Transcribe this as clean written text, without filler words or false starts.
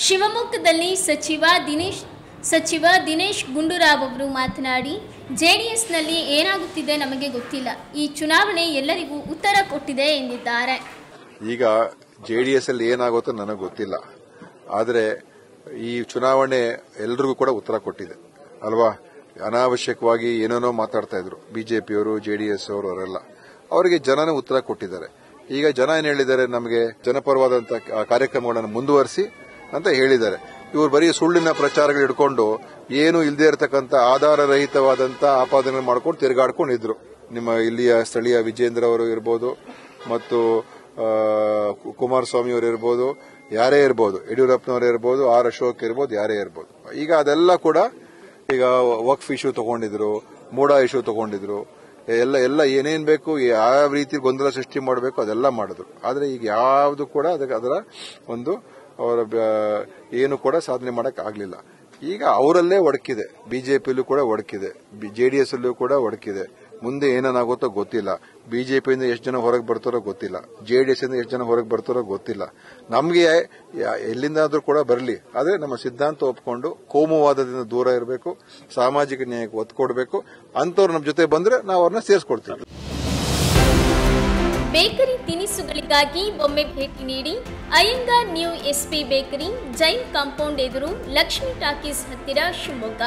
ಶಿವಮೊಗ್ಗದಲ್ಲಿ ಸಚಿವ ದಿನೇಶ್ ಗುಂಡೂರಾವ್ ಅವರು ಮಾತನಾಡಿ, ಜೆಡಿಎಸ್ನಲ್ಲಿ ಏನಾಗುತ್ತಿದೆ ನಮಗೆ ಗೊತ್ತಿಲ್ಲ, ಈ ಚುನಾವಣೆ ಎಲ್ಲರಿಗೂ ಉತ್ತರ ಕೊಟ್ಟಿದೆ ಎಂದಿದ್ದಾರೆ. ಈಗ ಜೆಡಿಎಸ್ ಅಲ್ಲಿ ಏನಾಗುತ್ತೋ ನನಗೆ ಗೊತ್ತಿಲ್ಲ, ಆದರೆ ಈ ಚುನಾವಣೆ ಎಲ್ಲರಿಗೂ ಕೂಡ ಉತ್ತರ ಕೊಟ್ಟಿದೆ ಅಲ್ವಾ. ಅನಾವಶ್ಯಕವಾಗಿ ಏನೇನೋ ಮಾತಾಡ್ತಾ ಇದ್ರು ಬಿಜೆಪಿಯವರು, ಜೆಡಿಎಸ್ ಅವರೆಲ್ಲ. ಅವರಿಗೆ ಜನನೇ ಉತ್ತರ ಕೊಟ್ಟಿದ್ದಾರೆ. ಈಗ ಜನ ಏನ್ ಹೇಳಿದ್ದಾರೆ, ನಮಗೆ ಜನಪರವಾದಂತಹ ಕಾರ್ಯಕ್ರಮಗಳನ್ನು ಮುಂದುವರಿಸಿ ಅಂತ ಹೇಳಿದ್ದಾರೆ. ಇವರು ಬರೀ ಸುಳ್ಳಿನ ಪ್ರಚಾರಗಳು ಇಟ್ಕೊಂಡು ಏನು ಇಲ್ಲದೆ ಇರತಕ್ಕಂಥ ಆಧಾರರಹಿತವಾದಂತಹ ಆಪಾದನೆ ಮಾಡ್ಕೊಂಡು ತಿರುಗಾಡ್ಕೊಂಡಿದ್ರು. ನಿಮ್ಮ ಇಲ್ಲಿಯ ಸ್ಥಳೀಯ ವಿಜೇಂದ್ರ ಅವರು ಇರ್ಬೋದು, ಮತ್ತು ಕುಮಾರಸ್ವಾಮಿ ಅವರು ಇರ್ಬೋದು, ಯಾರೇ ಇರ್ಬೋದು, ಯಡಿಯೂರಪ್ಪನವರು ಇರ್ಬೋದು, ಆರ್ ಅಶೋಕ್ ಇರ್ಬೋದು, ಯಾರೇ ಇರ್ಬೋದು. ಈಗ ಅದೆಲ್ಲ ಕೂಡ ಈಗ ವಕ್ಫ್ ಇಶ್ಯೂ ತಗೊಂಡಿದ್ರು, ಮೂಡಾ ಇಶ್ಯೂ ತಗೊಂಡಿದ್ರು, ಎಲ್ಲ ಏನೇನ್ ಬೇಕು, ಯಾವ ರೀತಿ ಗೊಂದಲ ಸೃಷ್ಟಿ ಮಾಡಬೇಕು ಅದೆಲ್ಲ ಮಾಡಿದ್ರು. ಆದ್ರೆ ಈಗ ಯಾವುದು ಕೂಡ ಅದರ ಒಂದು ಅವರ ಏನು ಕೂಡ ಸಾಧನೆ ಮಾಡಕ್ ಆಗ್ಲಿಲ್ಲ. ಈಗ ಅವರಲ್ಲೇ ಒಡಕಿದೆ, ಬಿಜೆಪಿಯಲ್ಲೂ ಕೂಡ ಒಡಕಿದೆ, ಜೆಡಿಎಸ್ ಅಲ್ಲೂ ಕೂಡ ಒಡಕಿದೆ. ಮುಂದೆ ಏನಾಗುತ್ತೋ ಗೊತ್ತಿಲ್ಲ. ಬಿಜೆಪಿಯಿಂದ ಎಷ್ಟು ಜನ ಹೊರಗೆ ಬರ್ತಾರೋ ಗೊತ್ತಿಲ್ಲ, ಜೆಡಿಎಸ್ ಇಂದ ಎಷ್ಟು ಜನ ಹೊರಗೆ ಬರ್ತಾರೋ ಗೊತ್ತಿಲ್ಲ. ನಮಗೆ ಎಲ್ಲಿಂದಾದ್ರೂ ಕೂಡ ಬರಲಿ, ಆದ್ರೆ ನಮ್ಮ ಸಿದ್ಧಾಂತ ಒಪ್ಕೊಂಡು ಕೋಮುವಾದದಿಂದ ದೂರ ಇರಬೇಕು, ಸಾಮಾಜಿಕ ನ್ಯಾಯಕ್ಕೆ ಒತ್ತು ಕೊಡಬೇಕು. ಅಂತವ್ರು ನಮ್ಮ ಜೊತೆ ಬಂದ್ರೆ ನಾವು ಅವ್ರನ್ನ ಸೇರಿಸ್ಕೊಡ್ತೀವಿ. ಬೇಕರಿ ತಿನಿಸುಗಳಿಗಾಗಿ ಒಮ್ಮೆ ಭೇಟಿ ನೀಡಿ. Iyengar new SP bakery, Jain compound ಎದುರು, ಲಕ್ಷ್ಮಿ ಟಾಕೀಸ್ ಹತ್ತಿರ, ಶಿವಮೊಗ್ಗ.